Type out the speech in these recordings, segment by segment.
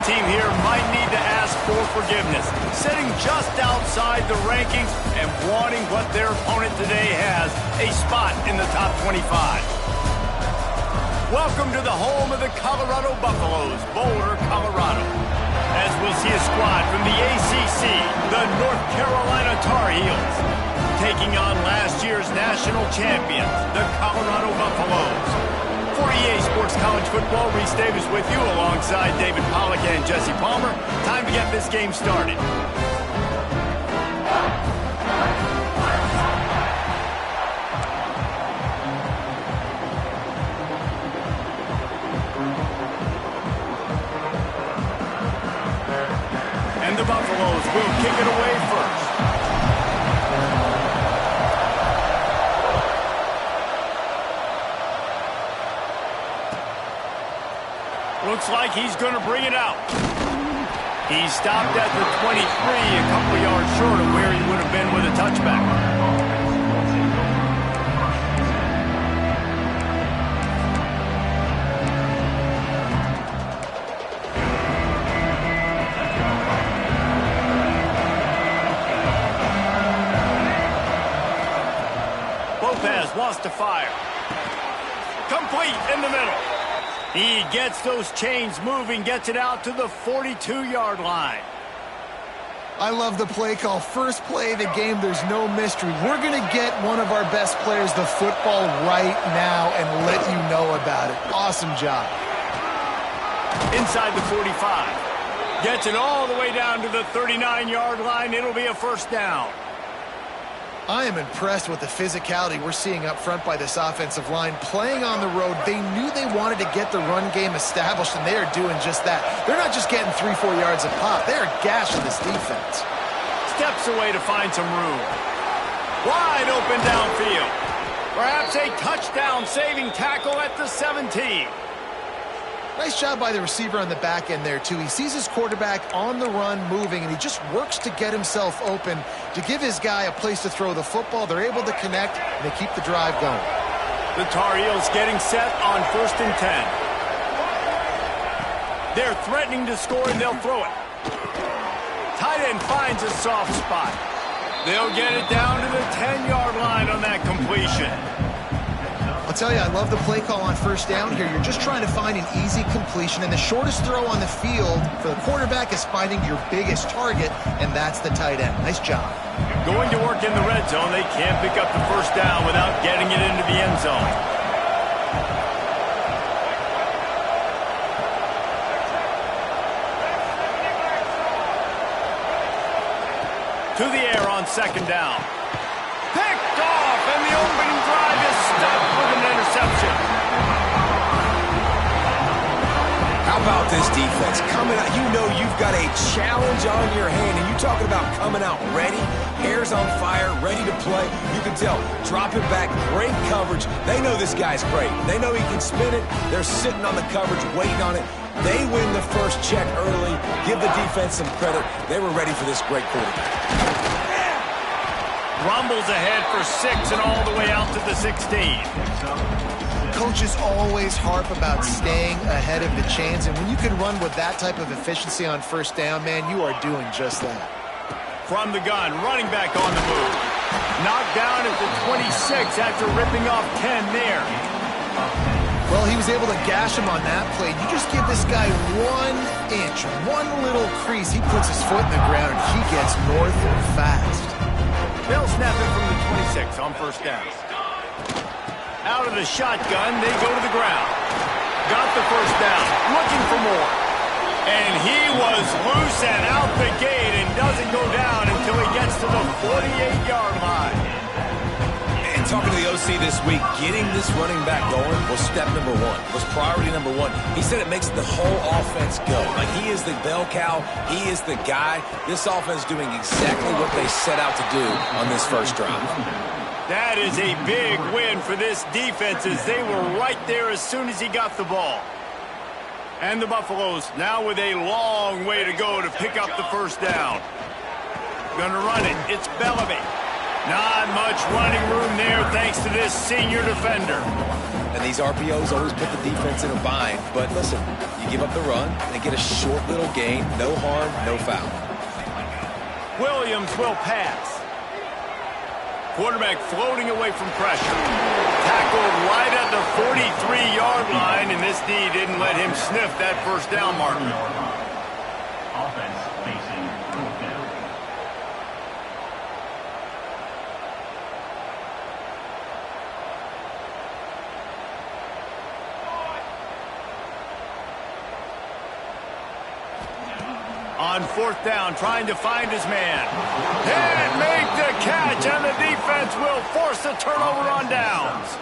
Team here might need to ask for forgiveness, sitting just outside the rankings and wanting what their opponent today has, a spot in the top 25. Welcome to the home of the Colorado Buffaloes, Boulder, Colorado. As we'll see a squad from the ACC, the North Carolina Tar Heels, taking on last year's national champions, the Colorado Buffaloes. For EA Sports College Football, Reese Davis with you alongside David Pollack and Jesse Palmer. Time to get this game started. And the Buffaloes will kick it away first. Looks like he's going to bring it out. He stopped at the 23, a couple of yards short of where he would have been with a touchback. Lopez wants to fire. Complete in the middle. He gets those chains moving, gets it out to the 42-yard line. I love the play call. First play of the game, there's no mystery. We're going to get one of our best players the football right now and let you know about it. Awesome job. Inside the 45. Gets it all the way down to the 39-yard line. It'll be a first down. I am impressed with the physicality we're seeing up front by this offensive line. Playing on the road, they knew they wanted to get the run game established, and they are doing just that. They're not just getting 3-4 yards a pop. They are gashing this defense. Steps away to find some room. Wide open downfield. Perhaps a touchdown-saving tackle at the 17. Nice job by the receiver on the back end there, too. He sees his quarterback on the run moving, and he just works to get himself open to give his guy a place to throw the football. They're able to connect, and they keep the drive going. The Tar Heels getting set on 1st and 10. They're threatening to score, and they'll throw it. Tight end finds a soft spot. They'll get it down to the 10-yard line on that completion. I'll tell you, I love the play call on first down here. You're just trying to find an easy completion, and the shortest throw on the field for the quarterback is finding your biggest target, and that's the tight end. Nice job. Going to work in the red zone. They can't pick up the first down without getting it into the end zone. To the air on 2nd down. Picked off, and the opening drive is stopped with an interception. How about this defense? Coming out, you know you've got a challenge on your hand, and you're talking about coming out ready, hair's on fire, ready to play. You can tell, dropping back, great coverage. They know this guy's great. They know he can spin it. They're sitting on the coverage, waiting on it. They win the first check early. Give the defense some credit. They were ready for this great quarterback. Rumbles ahead for 6 and all the way out to the 16. Coaches always harp about staying ahead of the chains, and when you can run with that type of efficiency on first down, man, you are doing just that. From the gun, running back on the move. Knocked down at the 26 after ripping off 10 there. Well, he was able to gash him on that play. You just give this guy 1 inch, one little crease. He puts his foot in the ground, and he gets north fast. They'll snap it from the 26 on first down. Out of the shotgun, they go to the ground. Got the first down, looking for more. And he was loose and out the gate and doesn't go down until he gets to the 48-yard line. And talking to the OC this week, getting this running back going was step number 1, was priority number 1. He said it makes the whole offense go. Like, he is the bell cow. He is the guy. This offense doing exactly what they set out to do on this first drive. That is a big win for this defense as they were right there as soon as he got the ball. And the Buffaloes now with a long way to go to pick up the first down. Gonna run it. It's Bellamy. Not much running room there thanks to this senior defender. And these RPOs always put the defense in a bind. But listen, you give up the run, they get a short little gain, no harm, no foul. Williams will pass. Quarterback floating away from pressure. Tackled right at the 43-yard line, and this D didn't let him sniff that first down marker. Offense facing fourth down. On fourth down, trying to find his man. And make the catch, and the defense will force a turnover on downs.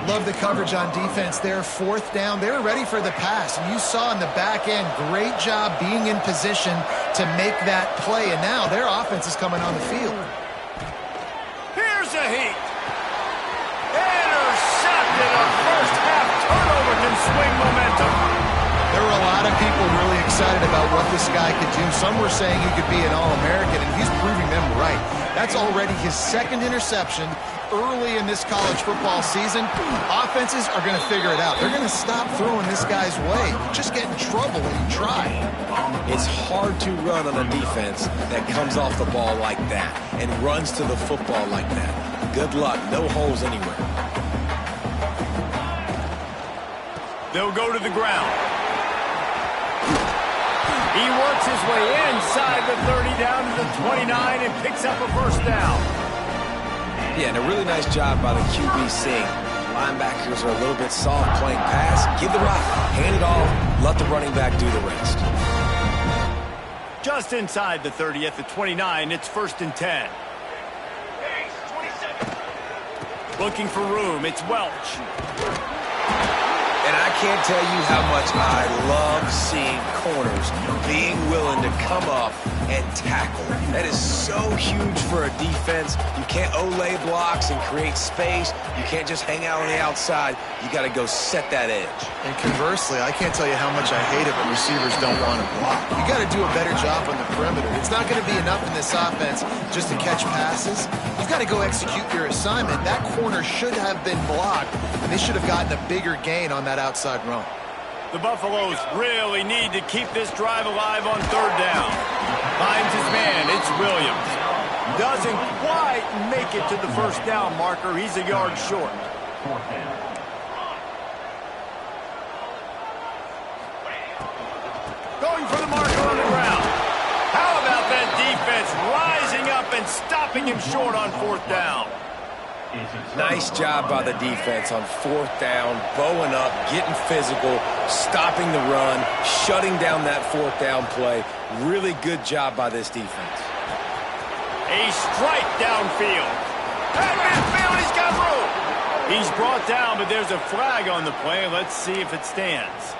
Love the coverage on defense there. Fourth down, they're ready for the pass. And you saw in the back end, great job being in position to make that play. And now their offense is coming on the field. Here's a heat. Intercepted. A first half turnover can swing momentum. There were a lot of people really excited about what this guy could do. Some were saying he could be an All-American, and he's proving them right. That's already his second interception early in this college football season. Offenses are going to figure it out. They're going to stop throwing this guy's way. Just get in trouble when you try. It's hard to run on a defense that comes off the ball like that and runs to the football like that. Good luck. No holes anywhere. They'll go to the ground. He works his way inside the 30 down to the 29 and picks up a first down. Yeah, and a really nice job by the QB seeing. Linebackers are a little bit soft playing pass. Give the rock, hand it off, let the running back do the rest. Just inside the 30 at the 29, it's 1st and 10. Looking for room, it's Welch. And I can't tell you how much I love seeing corners being willing to come up and tackle. That is so huge for a defense. You can't olay blocks and create space. You can't just hang out on the outside. You got to go set that edge. And conversely, I can't tell you how much I hate it when receivers don't want to block. You got to do a better job on the perimeter. It's not going to be enough in this offense just to catch passes. You've got to go execute your assignment. That corner should have been blocked, and they should have gotten a bigger gain on that outside run. The Buffaloes really need to keep this drive alive on 3rd down. Finds his man, it's Williams. Doesn't quite make it to the first down marker. He's a yard short. Fourth down. Going for the marker on the ground. How about that defense rising up and stopping him short on 4th down? Nice job by the defense on 4th down, bowing up, getting physical, stopping the run, shutting down that 4th down play. Really good job by this defense. A strike downfield. At midfield, he's got room. He's brought down, but there's a flag on the play. Let's see if it stands.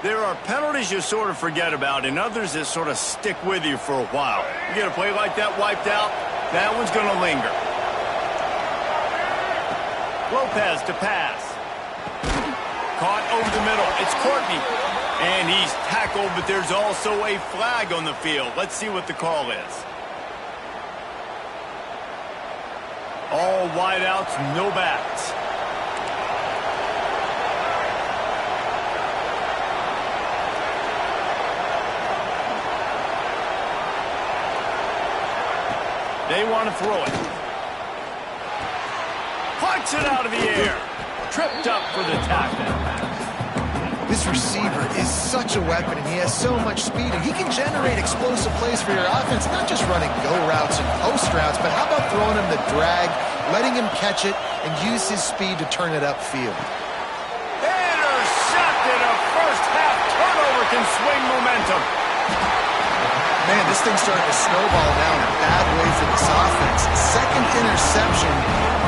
There are penalties you sort of forget about and others that sort of stick with you for a while. You get a play like that wiped out, that one's going to linger. Lopez to pass. Caught over the middle. It's Courtney. And he's tackled, but there's also a flag on the field. Let's see what the call is. All wideouts, no backs. They want to throw it. Punch it out of the air. Tripped up for the tackle. This receiver is such a weapon, and he has so much speed, and he can generate explosive plays for your offense, not just running go routes and post routes, but how about throwing him the drag, letting him catch it, and use his speed to turn it upfield. Intercepted. A first half turnover can swing momentum. Man, this thing's starting to snowball now in a bad way for this offense. Second interception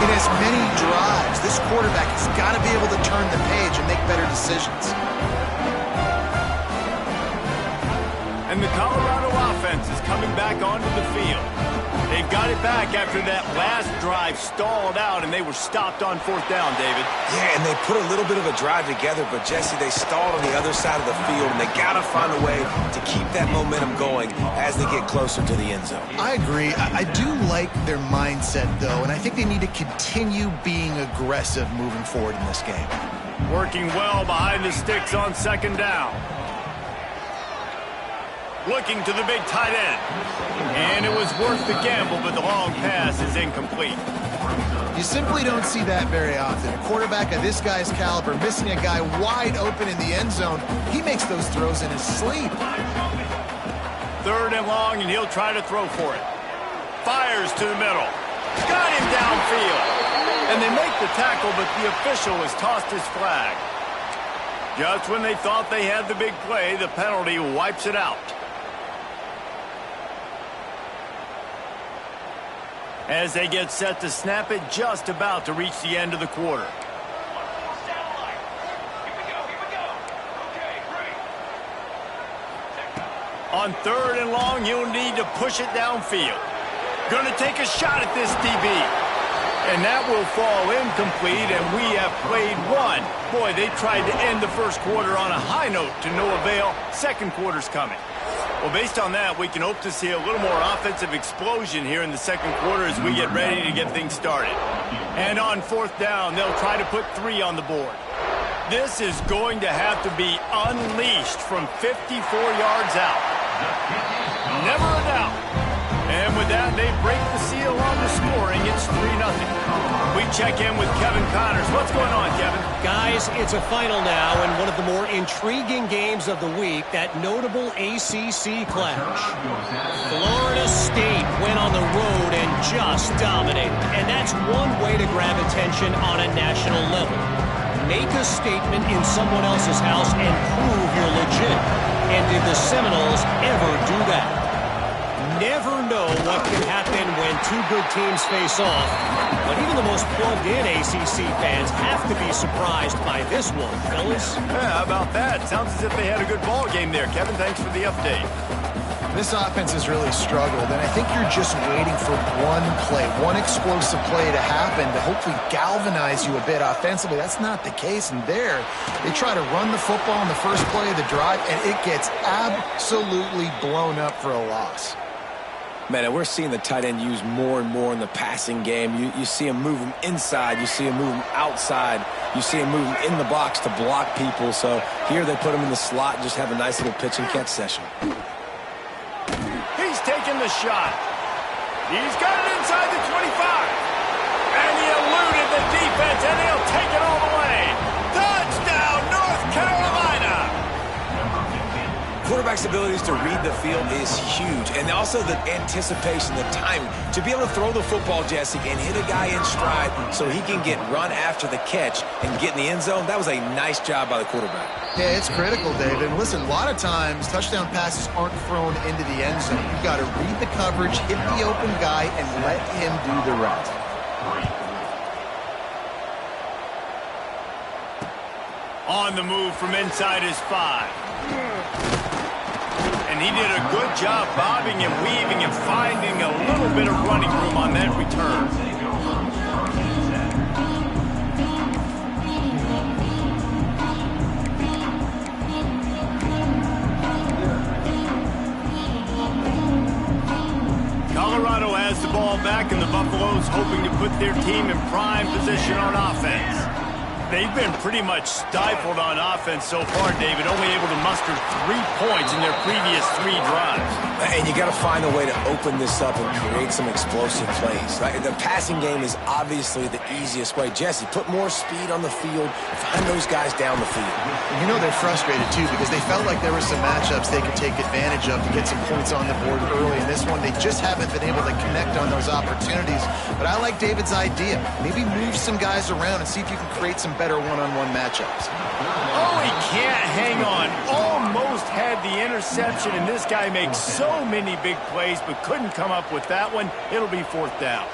in as many drives. This quarterback has got to be able to turn the page and make better decisions. And the Colorado offense offense is coming back onto the field. They've got it back after that last drive stalled out, and they were stopped on 4th down, David. Yeah, and they put a little bit of a drive together, but, Jesse, they stalled on the other side of the field, and they got to find a way to keep that momentum going as they get closer to the end zone. I agree. I do like their mindset, though, and I think they need to continue being aggressive moving forward in this game. Working well behind the sticks on 2nd down. Looking to the big tight end. And it was worth the gamble, but the long pass is incomplete. You simply don't see that very often. A quarterback of this guy's caliber missing a guy wide open in the end zone. He makes those throws in his sleep. 3rd and long, and he'll try to throw for it. Fires to the middle. Got him downfield. And they make the tackle, but the official has tossed his flag. Just when they thought they had the big play, the penalty wipes it out. As they get set to snap it, just about to reach the end of the quarter. On 3rd and long, you'll need to push it downfield. Gonna take a shot at this DB. And that will fall incomplete, and we have played one. Boy, they tried to end the first quarter on a high note to no avail. Second quarter's coming. Well, based on that, we can hope to see a little more offensive explosion here in the second quarter as we get ready to get things started. And on 4th down, they'll try to put 3 on the board. This is going to have to be unleashed from 54 yards out. Never a doubt. And with that, they break the seal on the scoring. It's 3-0. We check in with Kevin Connors. What's going on, Kevin? Guys, it's a final now, and one of the more intriguing games of the week, that notable ACC clash. Florida State went on the road and just dominated, and that's one way to grab attention on a national level. Make a statement in someone else's house and prove you're legit. And did the Seminoles ever do that? Never know what can happen when two good teams face off, but even the most plugged-in ACC fans have to be surprised by this one, fellas. Yeah, how about that? Sounds as if they had a good ball game there. Kevin, thanks for the update. This offense has really struggled, and I think you're just waiting for one play, one explosive play to happen to hopefully galvanize you a bit offensively. That's not the case, and there, they try to run the football in the first play of the drive, and it gets absolutely blown up for a loss. Man, and we're seeing the tight end used more and more in the passing game. You see him move him inside. You see him move him outside. You see him move him in the box to block people. So here they put him in the slot and just have a nice little pitch and catch session. He's taking the shot. He's got it inside the 25. And he eluded the defense, and he'll take it all the way. Touchdown, North Carolina! Quarterback's abilities to read the field is huge, and also the anticipation, the timing. To be able to throw the football, Jesse, and hit a guy in stride so he can get run after the catch and get in the end zone, that was a nice job by the quarterback. Yeah, it's critical, David. And listen, a lot of times touchdown passes aren't thrown into the end zone. You've got to read the coverage, hit the open guy, and let him do the rest. On the move from inside his 5. And he did a good job bobbing and weaving and finding a little bit of running room on that return. Colorado has the ball back, and the Buffaloes hoping to put their team in prime position on offense. They've been pretty much stifled on offense so far, David, only able to muster 3 points in their previous 3 drives. And you got to find a way to open this up and create some explosive plays. Right? The passing game is obviously the easiest way. Jesse, put more speed on the field, find those guys down the field. And you know they're frustrated, too, because they felt like there were some matchups they could take advantage of to get some points on the board early. In this one, they just haven't been able to connect on those opportunities. But I like David's idea. Maybe move some guys around and see if you can create some better one-on-one matchups. Oh, he can't hang on. Almost had the interception, and this guy makes so many big plays, but couldn't come up with that one. It'll be 4th down.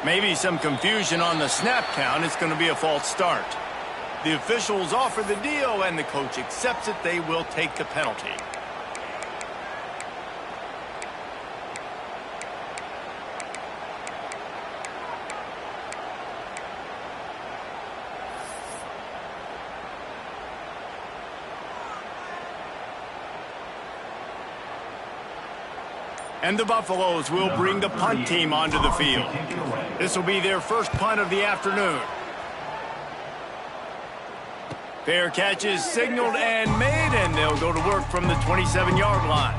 Maybe some confusion on the snap count. It's going to be a false start. The officials offer the deal, and the coach accepts it. They will take the penalty. And the Buffaloes will bring the punt team onto the field. This will be their first punt of the afternoon. Fair catch is signaled and made, and they'll go to work from the 27-yard line.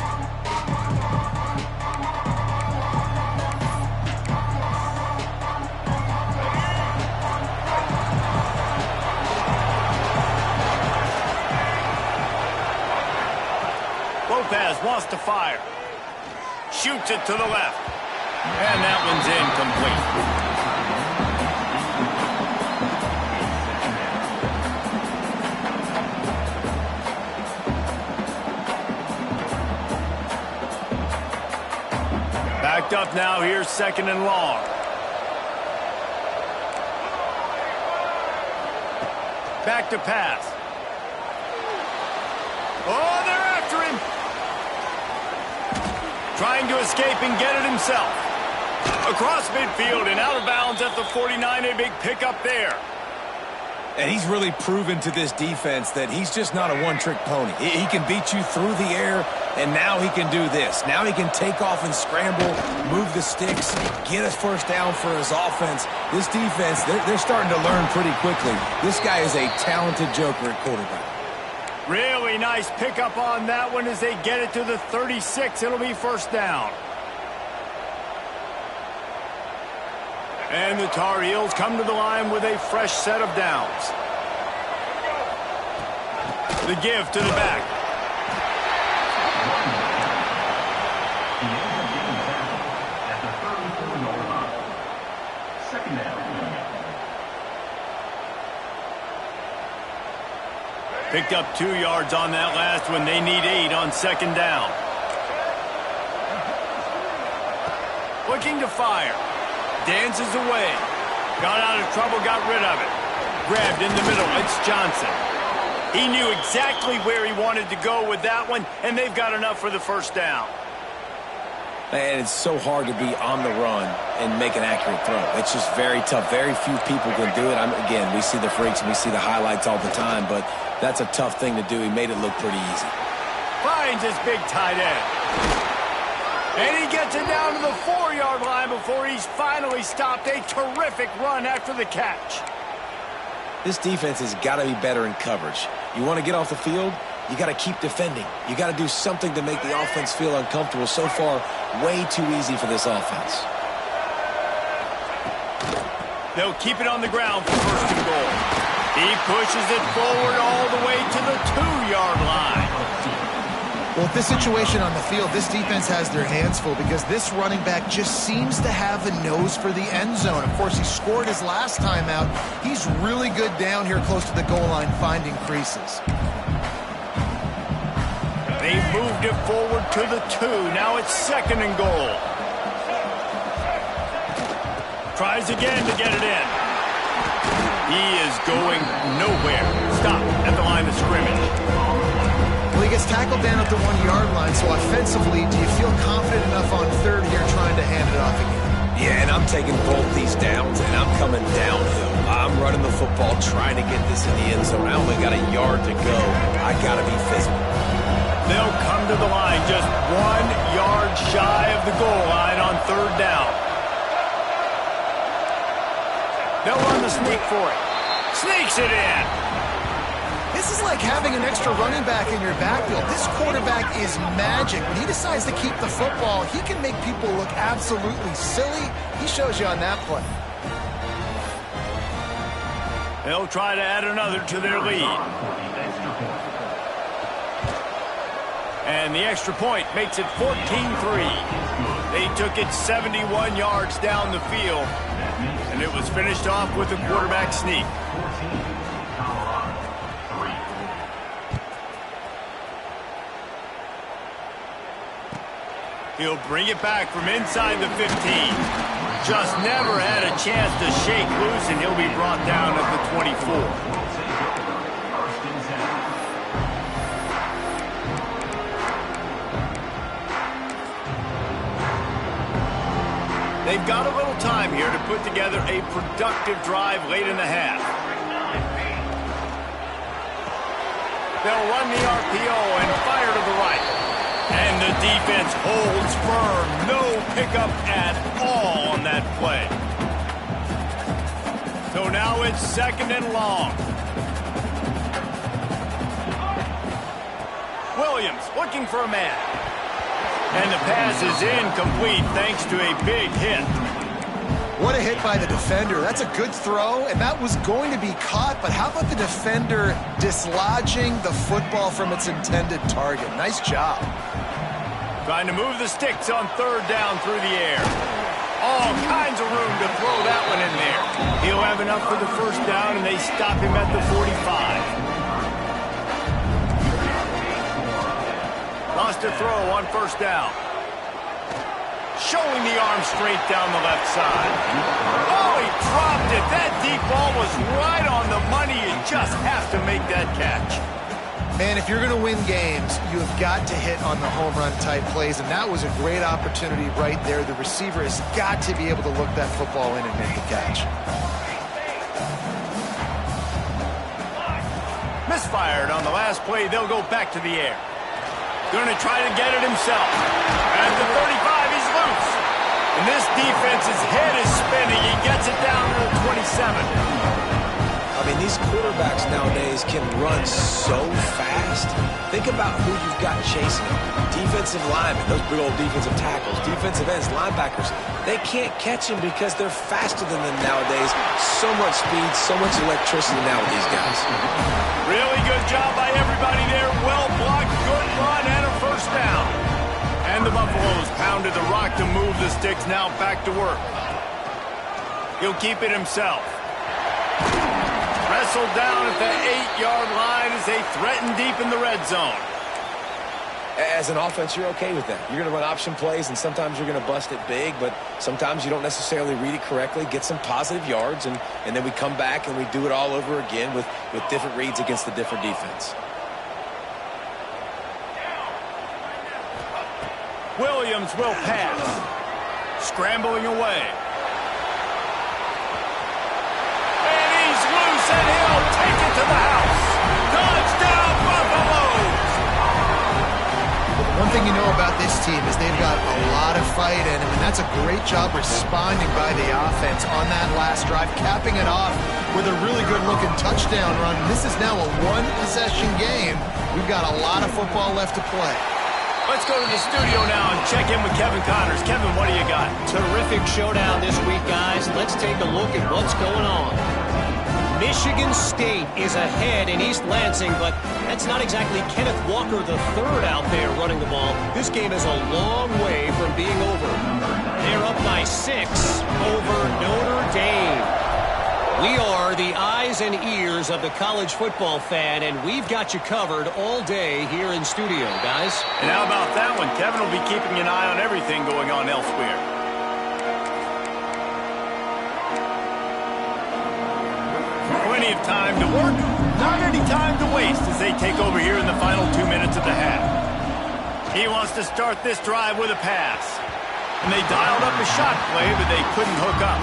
Lopez wants to fire. Shoots it to the left. And that one's incomplete. Backed up now, here's 2nd and long. Back to pass. Oh, they're after him. Trying to escape and get it himself. Across midfield and out of bounds at the 49, a big pickup there. And he's really proven to this defense that he's just not a one-trick pony. He can beat you through the air, and now he can do this. Now he can take off and scramble, move the sticks, get a first down for his offense. This defense, they're starting to learn pretty quickly. This guy is a talented joker at quarterback. Really nice pickup on that one as they get it to the 36. It'll be first down. And the Tar Heels come to the line with a fresh set of downs. The give to the back. At the 34-yard line. 2nd down. Picked up 2 yards on that last one. They need 8 on 2nd down. Looking to fire. Dances away. Got out of trouble, got rid of it. Grabbed in the middle. It's Johnson. He knew exactly where he wanted to go with that one, and they've got enough for the first down. And it's so hard to be on the run and make an accurate throw. It's just very tough. Very few people can do it. Again, we see the freaks and we see the highlights all the time, but that's a tough thing to do. He made it look pretty easy. Finds his big tight end. And he gets it down to the 4-yard line before he's finally stopped. A terrific run after the catch. This defense has got to be better in coverage. You want to get off the field, you got to keep defending. You got to do something to make the offense feel uncomfortable. So far, way too easy for this offense. They'll keep it on the ground for first and goal. He pushes it forward all the way to the 2-yard line. Well, with this situation on the field, this defense has their hands full because this running back just seems to have a nose for the end zone. Of course, he scored his last time out. He's really good down here close to the goal line finding creases. They moved it forward to the 2. Now it's 2nd and goal. Tries again to get it in. He is going nowhere. Stop at the line of scrimmage. Well, he gets tackled down at the 1-yard line, so offensively, do you feel confident enough on 3rd here trying to hand it off again? Yeah, and I'm taking both these downs, and I'm coming downhill. I'm running the football, trying to get this in the end zone. I only got a yard to go. I got to be physical. They'll come to the line just 1 yard shy of the goal line on 3rd down. They'll run the sneak for it. Sneaks it in. This is like having an extra running back in your backfield. This quarterback is magic. When he decides to keep the football, he can make people look absolutely silly. He shows you on that play. They'll try to add another to their lead. And the extra point makes it 14-3. They took it 71 yards down the field, and it was finished off with a quarterback sneak. He'll bring it back from inside the 15. Just never had a chance to shake loose, and he'll be brought down at the 24. got a little time here to put together a productive drive late in the half. They'll run the RPO and fire to the right. And the defense holds firm. No pickup at all on that play. So now it's 2nd and long. Williams looking for a man. And the pass is incomplete thanks to a big hit. What a hit by the defender. That's a good throw, and that was going to be caught, but how about the defender dislodging the football from its intended target? Nice job. Trying to move the sticks on 3rd down through the air. All kinds of room to throw that one in there. He'll have enough for the 1st down, and they stop him at the 45. Lost a throw on 1st down. Showing the arm straight down the left side. Oh, he dropped it. That deep ball was right on the money. You just have to make that catch. Man, if you're going to win games, you have got to hit on the home run type plays, and that was a great opportunity right there. The receiver has got to be able to look that football in and make the catch. Misfired on the last play. They'll go back to the air. Going to try to get it himself. At the 35, he's loose. And this defense's head is spinning. He gets it down to the 27. I mean, these quarterbacks nowadays can run so fast. Think about who you've got chasing them. Defensive linemen, those big old defensive tackles, defensive ends, linebackers. They can't catch them because they're faster than them nowadays. So much speed, so much electricity now with these guys. Really good job by everybody there. Well blocked, good run, and a 1st down. And the Buffaloes pounded the rock to move the sticks. Now back to work. He'll keep it himself. Wrestled down at the 8-yard line as they threaten deep in the red zone. As an offense, you're okay with that. You're going to run option plays, and sometimes you're going to bust it big, but sometimes you don't necessarily read it correctly, get some positive yards, and then we come back and we do it all over again with different reads against the different defense. Williams will pass. Scrambling away. And he'll take it to the house. Touchdown, Buffaloes! One thing you know about this team is they've got a lot of fight in them, and that's a great job responding by the offense on that last drive, capping it off with a really good-looking touchdown run. This is now a one-possession game. We've got a lot of football left to play. Let's go to the studio now and check in with Kevin Connors. Kevin, what do you got? Terrific showdown this week, guys. Let's take a look at what's going on. Michigan State is ahead in East Lansing, but that's not exactly Kenneth Walker III out there running the ball. This game is a long way from being over. They're up by 6 over Notre Dame. We are the eyes and ears of the college football fan, and we've got you covered all day here in studio, guys. And how about that one? Kevin will be keeping an eye on everything going on elsewhere. Plenty of time to work, not any time to waste as they take over here in the final 2 minutes of the half. He wants to start this drive with a pass. And they dialed up a shot play, but they couldn't hook up.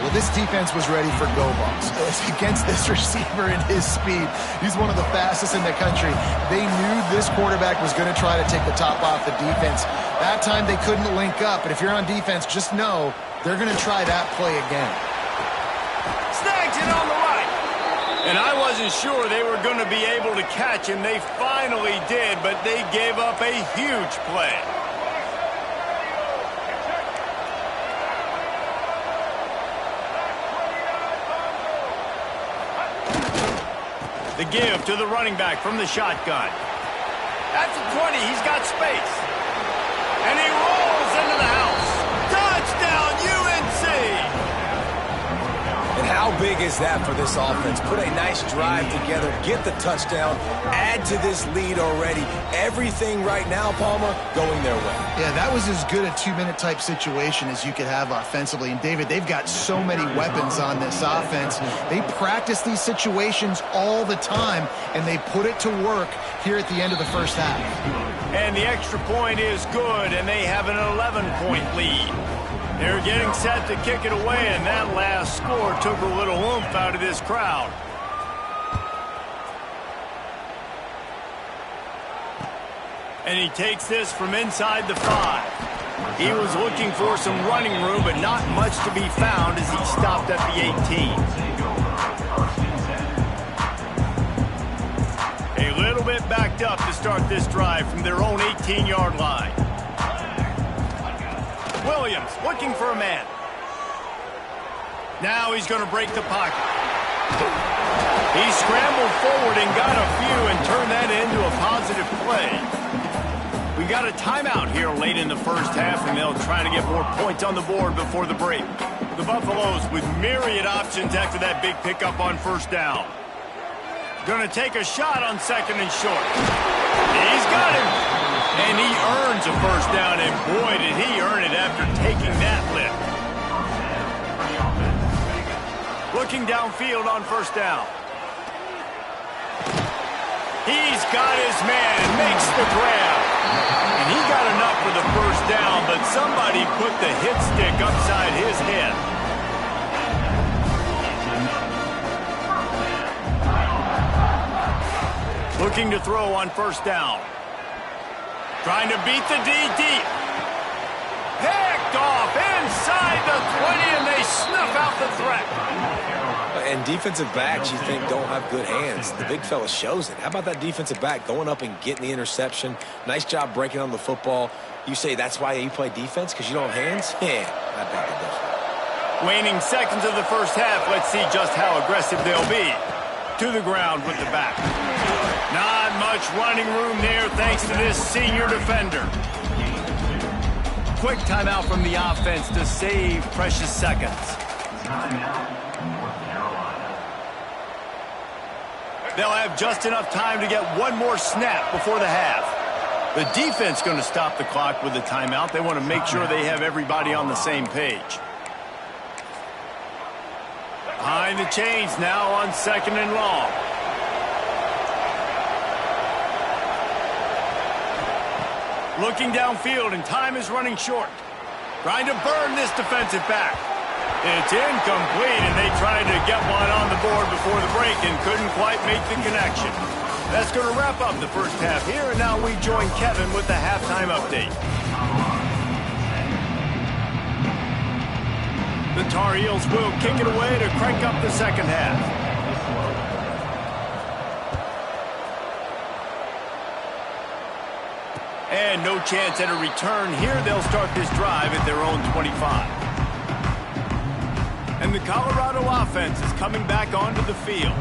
Well, this defense was ready for go balls. Against this receiver and his speed, he's one of the fastest in the country. They knew this quarterback was going to try to take the top off the defense. That time they couldn't link up, but if you're on defense, just know they're going to try that play again. Snags it on the right. And I wasn't sure they were going to be able to catch him. They finally did, but they gave up a huge play. The give to the running back from the shotgun. That's a 20. He's got space. And he rolls into the house. Touchdown, UNC! And how big is that for this offense? Put a nice drive together, get the touchdown, add to this lead already. Everything right now, Palmer, going their way. Yeah, that was as good a 2-minute type situation as you could have offensively. And, David, they've got so many weapons on this offense. They practice these situations all the time, and they put it to work here at the end of the first half. And the extra point is good, and they have an 11-point lead. They're getting set to kick it away, and that last score took a little oomph out of this crowd. And he takes this from inside the 5. He was looking for some running room, but not much to be found as he stopped at the 18. A little bit backed up to start this drive from their own 18-yard line. Williams looking for a man. Now he's going to break the pocket. He scrambled forward and got a few and turned that into a positive play. We got a timeout here late in the first half, and they'll try to get more points on the board before the break. The Buffaloes with myriad options after that big pickup on first down. Going to take a shot on second and short. He's got him. And he earns a first down, and boy, did he earn it after taking that lift. Looking downfield on first down. He's got his man and makes the grab. And he got enough for the first down, but somebody put the hit stick upside his head. Looking to throw on first down. Trying to beat the D deep. Picked off inside the 20, and they snuff out the threat. And defensive backs, you think, don't have good hands. The big fella shows it. How about that defensive back going up and getting the interception? Nice job breaking on the football. You say that's why you play defense, because you don't have hands? Yeah, I bet it does. Waning seconds of the first half. Let's see just how aggressive they'll be. To the ground with the back. Not much running room there thanks to this senior defender. Quick timeout from the offense to save precious seconds. They'll have just enough time to get one more snap before the half. The defense going to stop the clock with a timeout. They want to make sure they have everybody on the same page. Behind the chains now on second and long. Looking downfield, and time is running short. Trying to burn this defensive back. It's incomplete, and they tried to get one on the board before the break and couldn't quite make the connection. That's going to wrap up the first half here, and now we join Kevin with the halftime update. The Tar Heels will kick it away to crank up the second half. And no chance at a return here. They'll start this drive at their own 25. And the Colorado offense is coming back onto the field.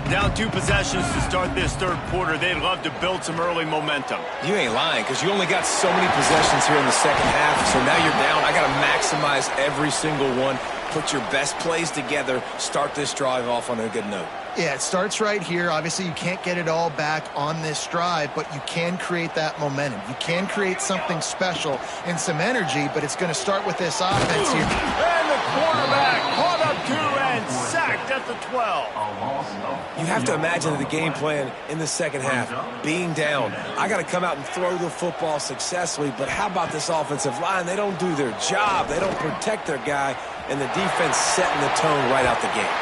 Down 2 possessions to start this third quarter. They'd love to build some early momentum. You ain't lying, because you only got so many possessions here in the second half, so now you're down. I got to maximize every single one. Put your best plays together. Start this drive off on a good note. Yeah, it starts right here. Obviously, you can't get it all back on this drive, but you can create that momentum. You can create something special and some energy, but it's going to start with this offense here. And the quarterback caught up to and sacked at the 12. You have to imagine the game plan in the second half, being down. I got to come out and throw the football successfully, but how about this offensive line? They don't do their job. They don't protect their guy, and the defense setting the tone right out the gate.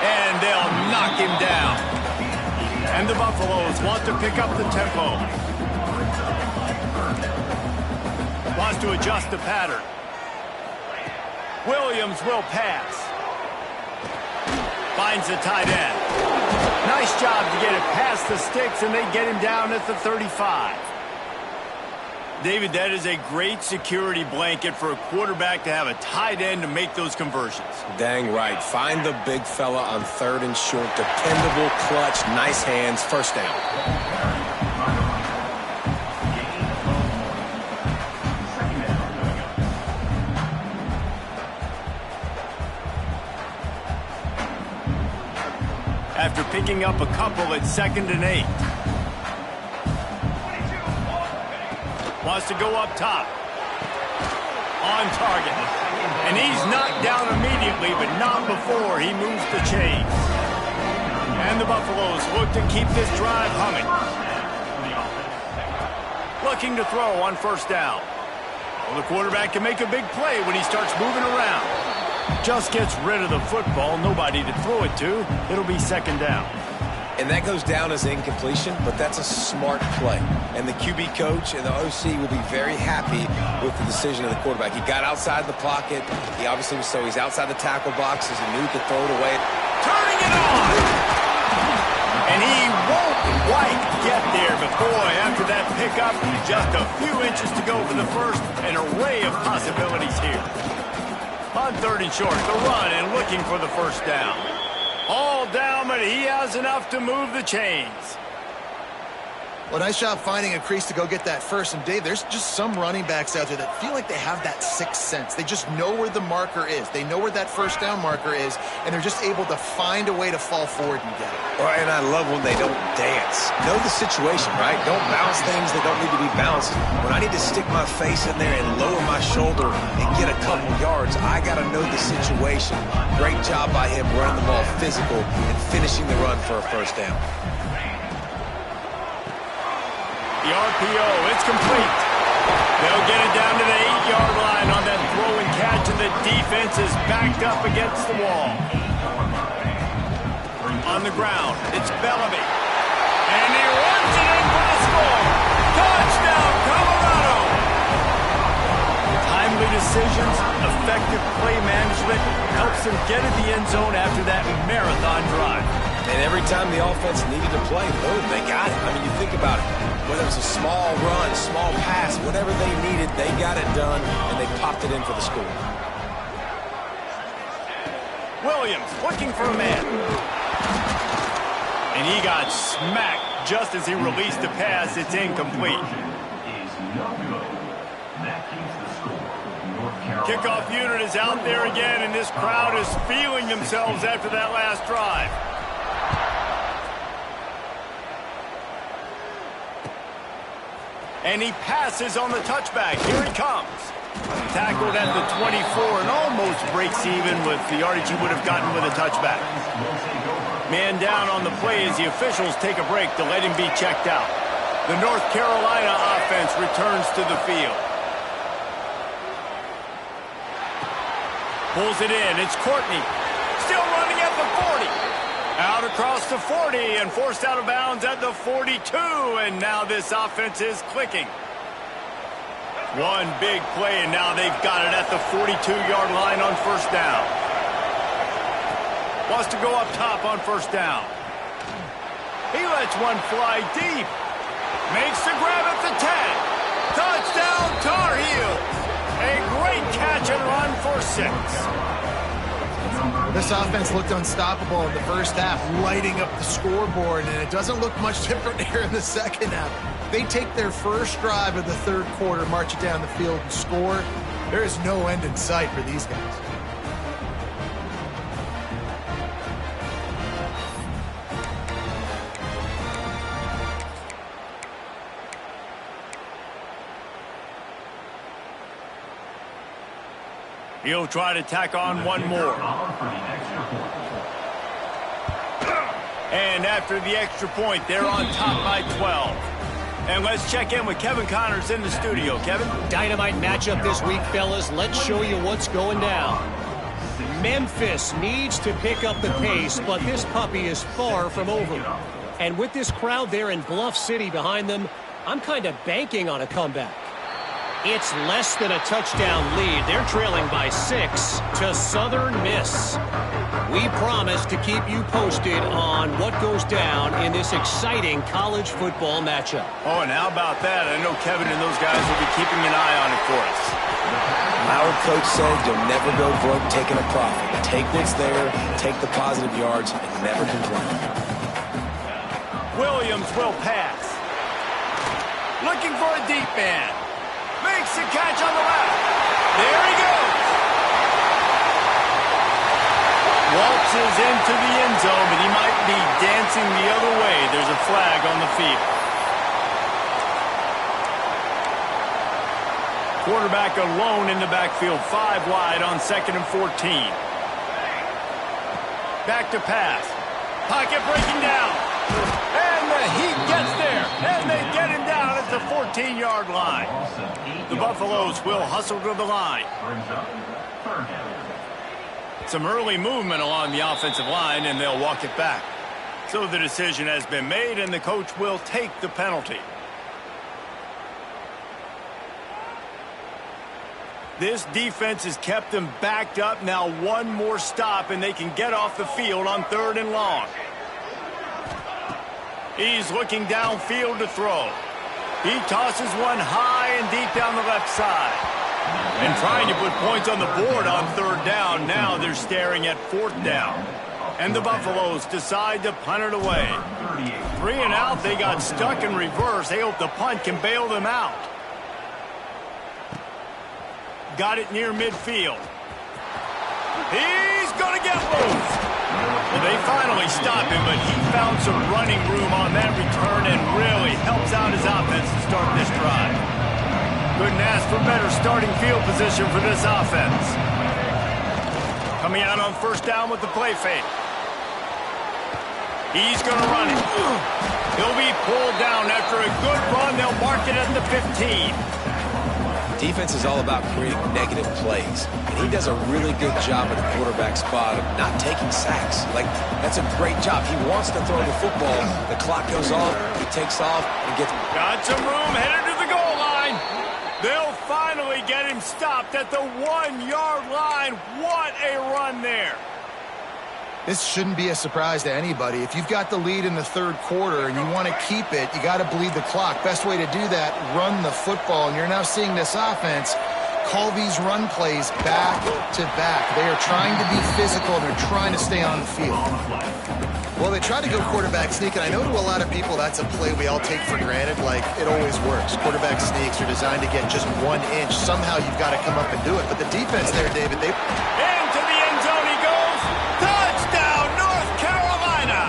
And they'll knock him down. And the Buffaloes want to pick up the tempo. Wants to adjust the pattern. Williams will pass. Finds the tight end. Nice job to get it past the sticks, and they get him down at the 35. David, that is a great security blanket for a quarterback to have a tight end to make those conversions. Dang right. Find the big fella on third and short. Dependable, clutch, nice hands, first down. After picking up a couple at 2nd and 8. Wants to go up top. On target. And he's knocked down immediately, but not before he moves the chains. And the Buffaloes look to keep this drive humming. Looking to throw on first down. Well, the quarterback can make a big play when he starts moving around. Just gets rid of the football, nobody to throw it to. It'll be second down. And that goes down as incompletion, but that's a smart play. And the QB coach and the OC will be very happy with the decision of the quarterback. He got outside the pocket. He obviously was he's outside the tackle boxes. He knew he could throw it away. Turning it on! And he won't quite get there, but boy, after that pickup, just a few inches to go for the first. An array of possibilities here. On 3rd and short, the run and looking for the first down. All down, but he has enough to move the chains. Well, nice job finding a crease to go get that first. And, Dave, there's just some running backs out there that feel like they have that sixth sense. They just know where the marker is. They know where that first down marker is, and they're just able to find a way to fall forward and get it. Well, and I love when they don't dance. Know the situation, right? Don't bounce things that don't need to be bounced. When I need to stick my face in there and lower my shoulder and get a couple yards, I got to know the situation. Great job by him running the ball physical and finishing the run for a first down. The RPO, it's complete. They'll get it down to the 8-yard line on that throw and catch, and the defense is backed up against the wall. On the ground, it's Bellamy. And he runs it in for the score. Touchdown, Colorado! Timely decisions, effective play management helps them get in the end zone after that marathon drive. And every time the offense needed to play, boom, they got it. I mean, you think about it. Whether it's a small run, small pass, whatever they needed, they got it done, and they popped it in for the score. Williams looking for a man. And he got smacked just as he released the pass. It's incomplete. Kickoff unit is out there again, and this crowd is feeling themselves after that last drive. And he passes on the touchback. Here he comes. Tackled at the 24 and almost breaks even with the yardage he would have gotten with a touchback. Man down on the play as the officials take a break to let him be checked out. The North Carolina offense returns to the field. Pulls it in. It's Courtney. Still running at the 40. Out across the 40 and forced out of bounds at the 42. And now this offense is clicking. One big play, and now they've got it at the 42-yard line on first down. Wants to go up top on first down. He lets one fly deep. Makes the grab at the 10. Touchdown, Tar Heels. A great catch and run for 6. This offense looked unstoppable in the first half, lighting up the scoreboard, and it doesn't look much different here in the second half. They take their first drive of the third quarter, march it down the field, and score. There is no end in sight for these guys. He'll try to tack on one more. And after the extra point, they're on top by 12. And let's check in with Kevin Connors in the studio. Kevin? Dynamite matchup this week, fellas. Let's show you what's going down. Memphis needs to pick up the pace, but this puppy is far from over. And with this crowd there in Bluff City behind them, I'm kind of banking on a comeback. It's less than a touchdown lead. They're trailing by 6 to Southern Miss. We promise to keep you posted on what goes down in this exciting college football matchup. Oh, and how about that? I know Kevin and those guys will be keeping an eye on it for us. Our coach said you'll never go broke taking a profit. Take what's there, take the positive yards, and never complain. Williams will pass. Looking for a deep man. Makes the catch on the left. There he goes. Waltzes into the end zone, but he might be dancing the other way. There's a flag on the field. Quarterback alone in the backfield, 5 wide on 2nd and 14. Back to pass. Pocket breaking down. And the Heat gets there. And they get him down at the 14-yard line. The Buffaloes will hustle to the line. Brings up third down. Some early movement along the offensive line, and they'll walk it back. So the decision has been made, and the coach will take the penalty. This defense has kept them backed up. Now one more stop, and they can get off the field on 3rd and long. He's looking downfield to throw. He tosses one high and deep down the left side. And trying to put points on the board on 3rd down. Now they're staring at 4th down. And the Buffaloes decide to punt it away. 3 and out, they got stuck in reverse. They hope the punt can bail them out. Got it near midfield. He's going to get loose. Well, they finally stop him, but he found some running room on that return and really helps out his offense to start this drive. Couldn't ask for better starting field position for this offense. Coming out on 1st down with the play fake. He's going to run it. He'll be pulled down after a good run. They'll mark it at the 15. Defense is all about creating negative plays, and he does a really good job at the quarterback spot of not taking sacks. Like, that's a great job. He wants to throw the football. The clock goes off, he takes off, and gets... Got some room, headed to the goal line. They'll finally get him stopped at the 1-yard line. What a run there. This shouldn't be a surprise to anybody. If you've got the lead in the 3rd quarter and you want to keep it, you got to bleed the clock. Best way to do that, run the football. And you're now seeing this offense call these run plays back to back. They are trying to be physical, and they're trying to stay on the field. Well, they try to go quarterback sneak, and I know to a lot of people that's a play we all take for granted, like it always works. Quarterback sneaks are designed to get just 1 inch. Somehow you've got to come up and do it. But the defense there, David, they... Into the end zone he goes. Touchdown, North Carolina!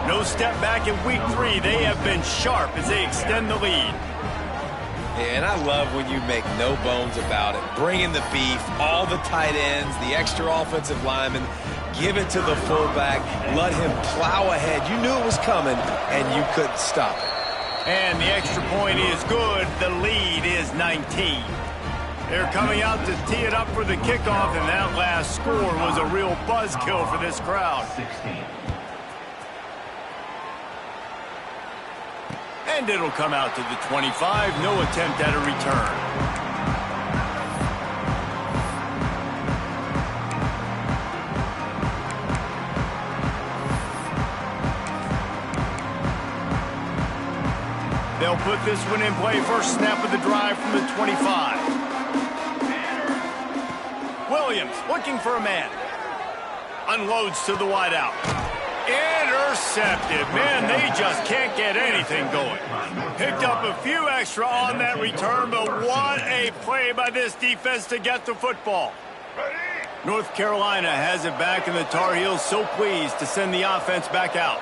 No step back in week 3. They have been sharp as they extend the lead. And I love when you make no bones about it. Bring in the beef, all the tight ends, the extra offensive linemen. Give it to the fullback. Let him plow ahead. You knew it was coming, and you couldn't stop it. And the extra point is good. The lead is 19. They're coming out to tee it up for the kickoff, and that last score was a real buzzkill for this crowd. 16. And it'll come out to the 25. No attempt at a return. They'll put this one in play. First snap of the drive from the 25. Williams looking for a man. Unloads to the wideout. Intercepted. Man, they just can't get anything going. Picked up a few extra on that return, but what a play by this defense to get the football. North Carolina has it back, and the Tar Heels so pleased to send the offense back out.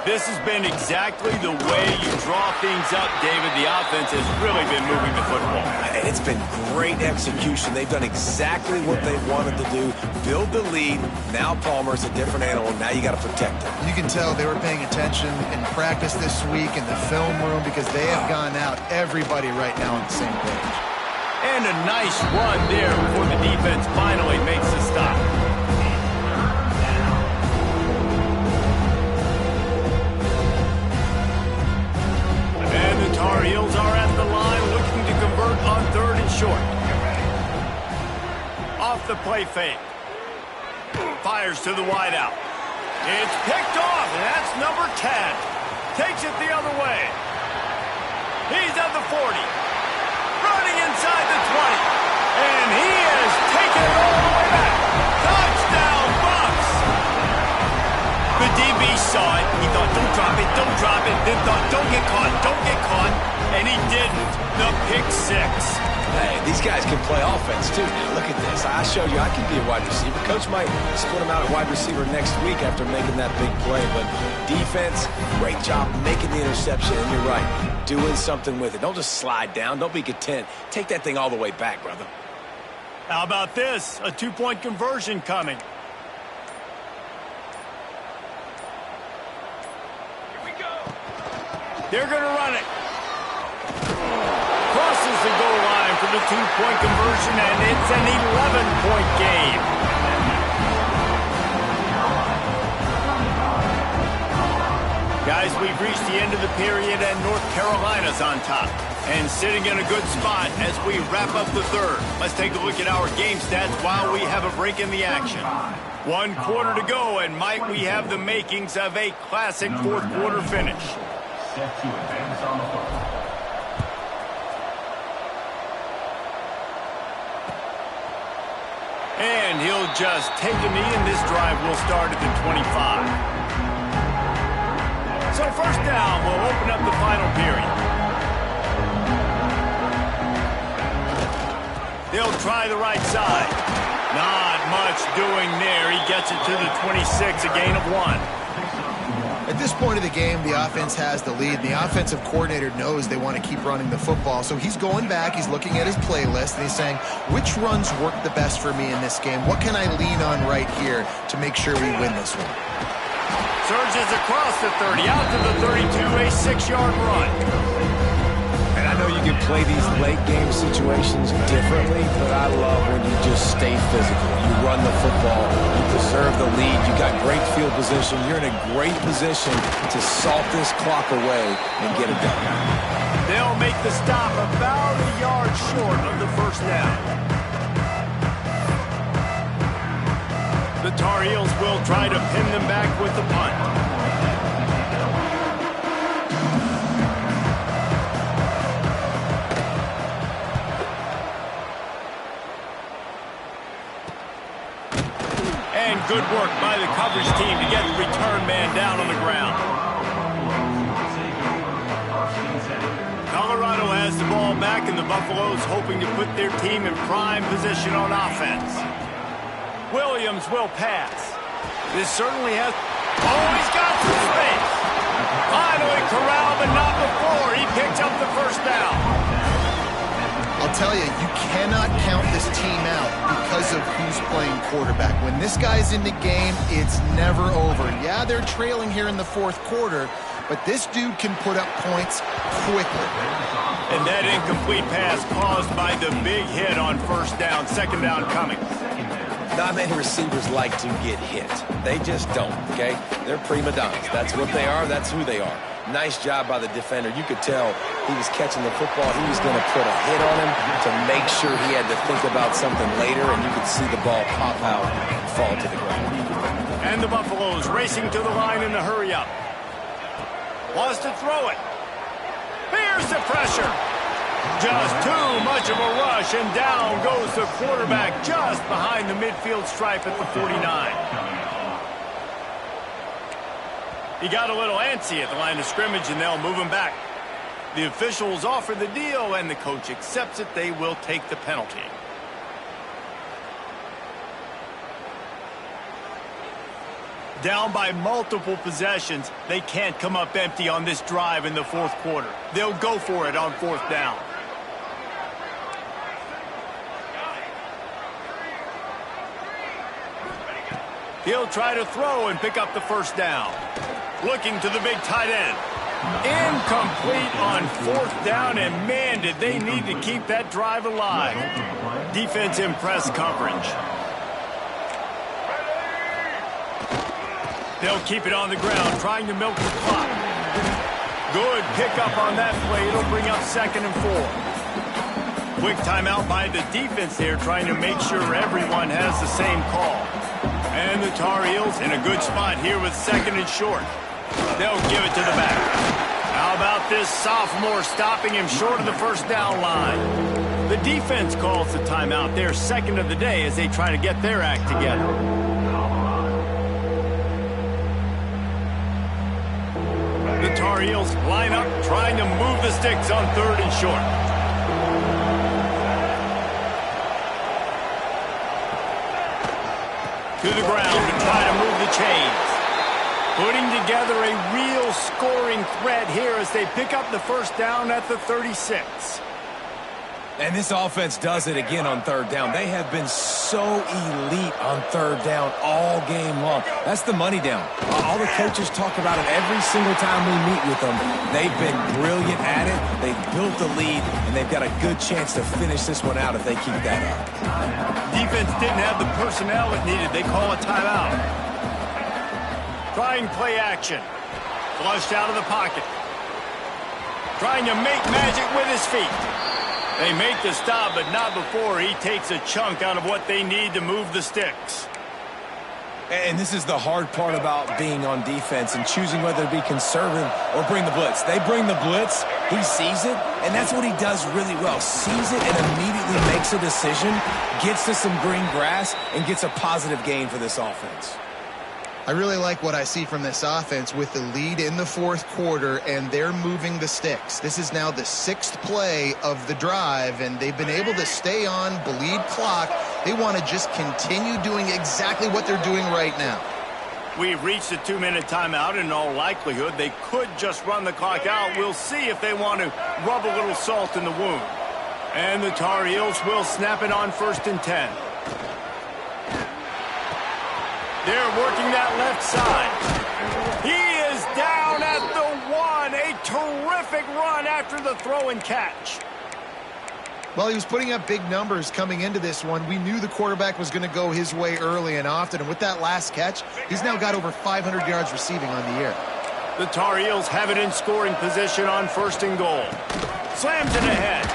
This has been exactly the way you draw things up, David. The offense has really been moving the football. And it's been great execution. They've done exactly what they wanted to do. Build the lead. Now Palmer's a different animal. Now you got to protect him. You can tell they were paying attention in practice this week in the film room because they have gone out, everybody right now on the same page. And a nice run there before the defense finally makes the stop. And the Tar Heels are at the line looking to convert on 3rd and short. Off the play fake. Fires to the wideout. It's picked off, and that's number 10. Takes it the other way. He's at the 40. Running inside the 20. And he has taken it all the way back. Touchdown, Bucks! The DB saw it. He thought, don't drop it, don't drop it. Then thought, don't get caught, don't get caught. And he didn't. The pick 6. Hey, these guys can play offense, too. Now, look at this. I showed you I can be a wide receiver. Coach might split him out at wide receiver next week after making that big play. But defense, great job making the interception. And you're right, doing something with it. Don't just slide down. Don't be content. Take that thing all the way back, brother. How about this? A 2-point conversion coming. Here we go. They're going to run it. the goal line for the two-point conversion, and it's an 11-point game. Guys, we've reached the end of the period, and North Carolina's on top. And sitting in a good spot as we wrap up the third. Let's take a look at our game stats while we have a break in the action. 1 quarter to go, and might we have the makings of a classic fourth quarter finish. Set to advance on the football. And he'll just take a knee, and this drive will start at the 25. So first down, we'll open up the final period. They'll try the right side. Not much doing there. He gets it to the 26, a gain of 1. At this point of the game, the offense has the lead. The offensive coordinator knows they want to keep running the football. So he's going back, he's looking at his playlist, and he's saying, which runs work the best for me in this game? What can I lean on right here to make sure we win this one? Surges across the 30, out to the 32, a 6-yard run. And I know you can play these late game situations differently, but I love when you just stay physical. You run the football, you preserve the lead, you got great field position, you're in a great position to salt this clock away and get it done. They'll make the stop about a yard short of the first down. The Tar Heels will try to pin them back with the punt. And good work by the coverage team to get the return man down on the ground. Colorado has the ball back, and the Buffaloes hoping to put their team in prime position on offense. Williams will pass. This certainly has... Oh, he's got some space. Finally corralled, but not before. He picks up the first down. I'll tell you, you cannot count this team out because of who's playing quarterback. When this guy's in the game, it's never over. Yeah, they're trailing here in the fourth quarter, but this dude can put up points quickly. And that incomplete pass caused by the big hit on first down, second down coming. Not many receivers like to get hit. They just don't, okay? They're prima donnas. That's what they are. That's who they are. Nice job by the defender. You could tell he was catching the football. He was going to put a hit on him to make sure he had to think about something later, and you could see the ball pop out and fall to the ground. And the Buffaloes racing to the line in a hurry-up. Wants to throw it. Here's the pressure. Just too much of a rush, and down goes the quarterback just behind the midfield stripe at the 49. He got a little antsy at the line of scrimmage, and they'll move him back. The officials offer the deal, and the coach accepts it. They will take the penalty. Down by multiple possessions, they can't come up empty on this drive in the fourth quarter. They'll go for it on fourth down. He'll try to throw and pick up the first down. Looking to the big tight end. Incomplete on fourth down, and man, did they need to keep that drive alive. Defense in press coverage. They'll keep it on the ground, trying to milk the clock. Good pickup on that play. It'll bring up 2nd and 4. Quick timeout by the defense there, trying to make sure everyone has the same call. And the Tar Heels in a good spot here with 2nd and short. They'll give it to the back. How about this sophomore stopping him short of the first down line? The defense calls the timeout. They're 2nd of the day as they try to get their act together. The Tar Heels line up, trying to move the sticks on 3rd and short. To the ground to try to move the chains. Putting together a real scoring threat here as they pick up the first down at the 36. And this offense does it again on third down. They have been so elite on third down all game long. That's the money down. All the coaches talk about it every single time we meet with them. They've been brilliant at it. They've built the lead, and they've got a good chance to finish this one out if they keep that up. Defense didn't have the personnel it needed. They call a timeout. Trying play action. Flushed out of the pocket. Trying to make magic with his feet. They make the stop, but not before he takes a chunk out of what they need to move the sticks. And this is the hard part about being on defense and choosing whether to be conservative or bring the blitz. They bring the blitz, he sees it, and that's what he does really well. Sees it and immediately makes a decision, gets to some green grass, and gets a positive gain for this offense. I really like what I see from this offense with the lead in the fourth quarter, and they're moving the sticks. This is now the 6th play of the drive, and they've been able to stay on, bleed clock. They want to just continue doing exactly what they're doing right now. We've reached a 2-minute timeout. In all likelihood, they could just run the clock out. We'll see if they want to rub a little salt in the wound. And the Tar Heels will snap it on 1st and 10. They're working that left side. He is down at the 1. A terrific run after the throw and catch. Well, he was putting up big numbers coming into this one. We knew the quarterback was going to go his way early and often. And with that last catch, he's now got over 500 yards receiving on the year. The Tar Heels have it in scoring position on 1st and goal. Slams it ahead.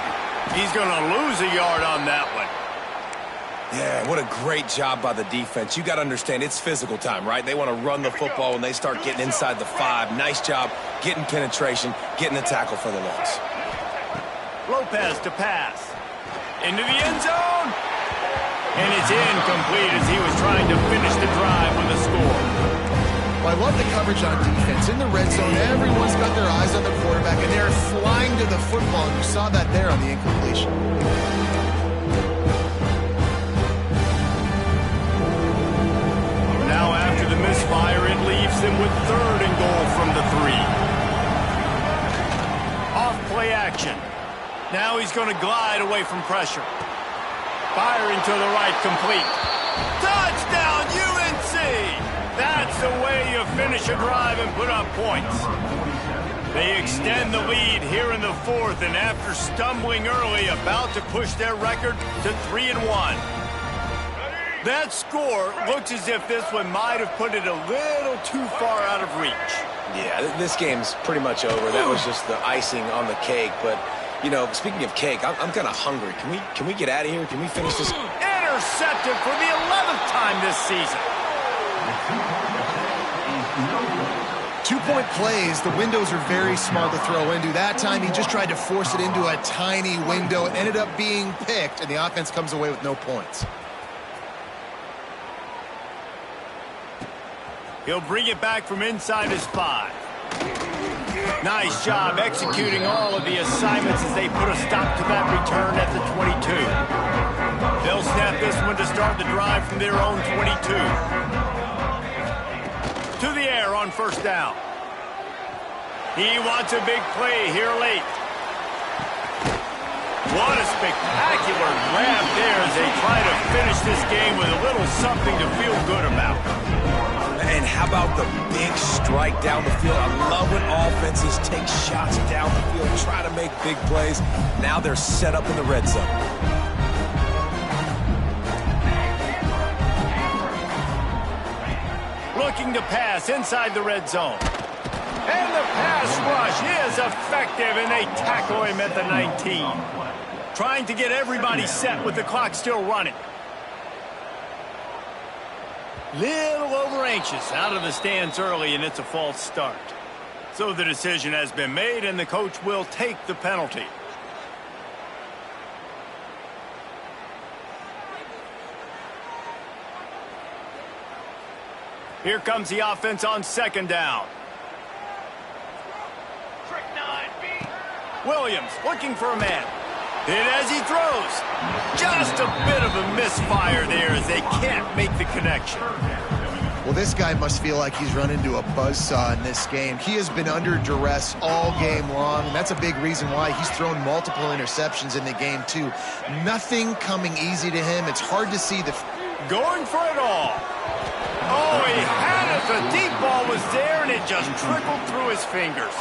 He's going to lose a yard on that one. Yeah, what a great job by the defense. You got to understand, it's physical time, right? They want to run the football when they start getting inside the 5. Nice job getting penetration, getting the tackle for the loss. Lopez to pass. Into the end zone. And it's incomplete as he was trying to finish the drive with a score. Well, I love the coverage on defense. In the red zone, everyone's got their eyes on the quarterback, and they're flying to the football, and you saw that there on the incompletion. Now after the misfire, it leaves them with 3rd and goal from the 3. Off play action. Now he's going to glide away from pressure. Firing to the right, complete. Touchdown, UNC! That's the way you finish a drive and put up points. They extend the lead here in the 4th, and after stumbling early, about to push their record to 3-1. That score looks as if this one might have put it a little too far out of reach. Yeah, this game's pretty much over. That was just the icing on the cake. But, you know, speaking of cake, I'm kind of hungry. Can we get out of here? Can we finish this? Intercepted for the 11th time this season. 2-point plays, the windows are very small to throw into. That time, he just tried to force it into a tiny window. It ended up being picked, and the offense comes away with no points. He'll bring it back from inside his 5. Nice job executing all of the assignments as they put a stop to that return at the 22. They'll snap this one to start the drive from their own 22. To the air on 1st down. He wants a big play here late. What a spectacular grab there as they try to finish this game with a little something to feel good about. And how about the big strike down the field? I love when offenses take shots down the field, try to make big plays. Now they're set up in the red zone. Looking to pass inside the red zone. And the pass rush is effective, and they tackle him at the 19. Trying to get everybody set with the clock still running. Little over anxious out of the stands early, and it's a false start. So the decision has been made, and the coach will take the penalty. Here comes the offense on 2nd down. Williams looking for a man. Hit as he throws. Just a bit of a misfire there as they can't make the connection. Well, this guy must feel like he's run into a buzzsaw in this game. He has been under duress all game long, and that's a big reason why he's thrown multiple interceptions in the game, too. Nothing coming easy to him. It's hard to see the... Going for it all. Oh, he had it. The deep ball was there, and it just trickled through his fingers.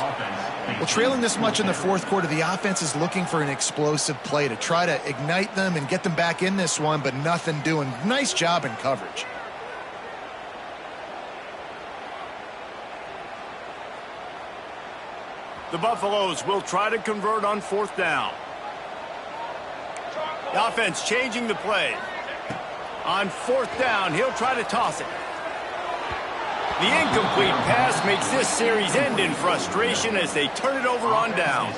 Well, trailing this much in the fourth quarter, the offense is looking for an explosive play to try to ignite them and get them back in this one, but nothing doing. Nice job in coverage. The Buffaloes will try to convert on fourth down. The offense changing the play. On fourth down, he'll try to toss it. The incomplete pass makes this series end in frustration as they turn it over on downs.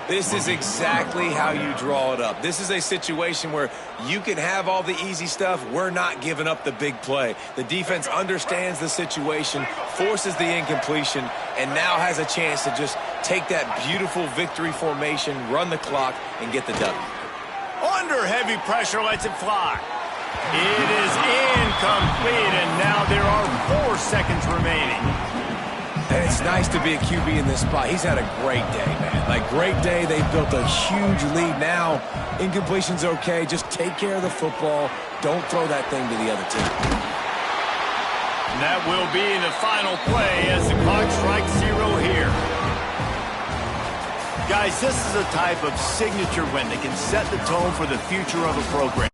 This is exactly how you draw it up. This is a situation where you can have all the easy stuff. We're not giving up the big play. The defense understands the situation, forces the incompletion, and now has a chance to just take that beautiful victory formation, run the clock, and get the W. Under heavy pressure, lets it fly. It is incomplete, and now there are 4 seconds remaining. And it's nice to be a QB in this spot. He's had a great day, man. Like, great day. They built a huge lead. Now, incompletion's okay. Just take care of the football. Don't throw that thing to the other team. And that will be the final play as the clock strikes 0 here. Guys, this is a type of signature win that can set the tone for the future of a program.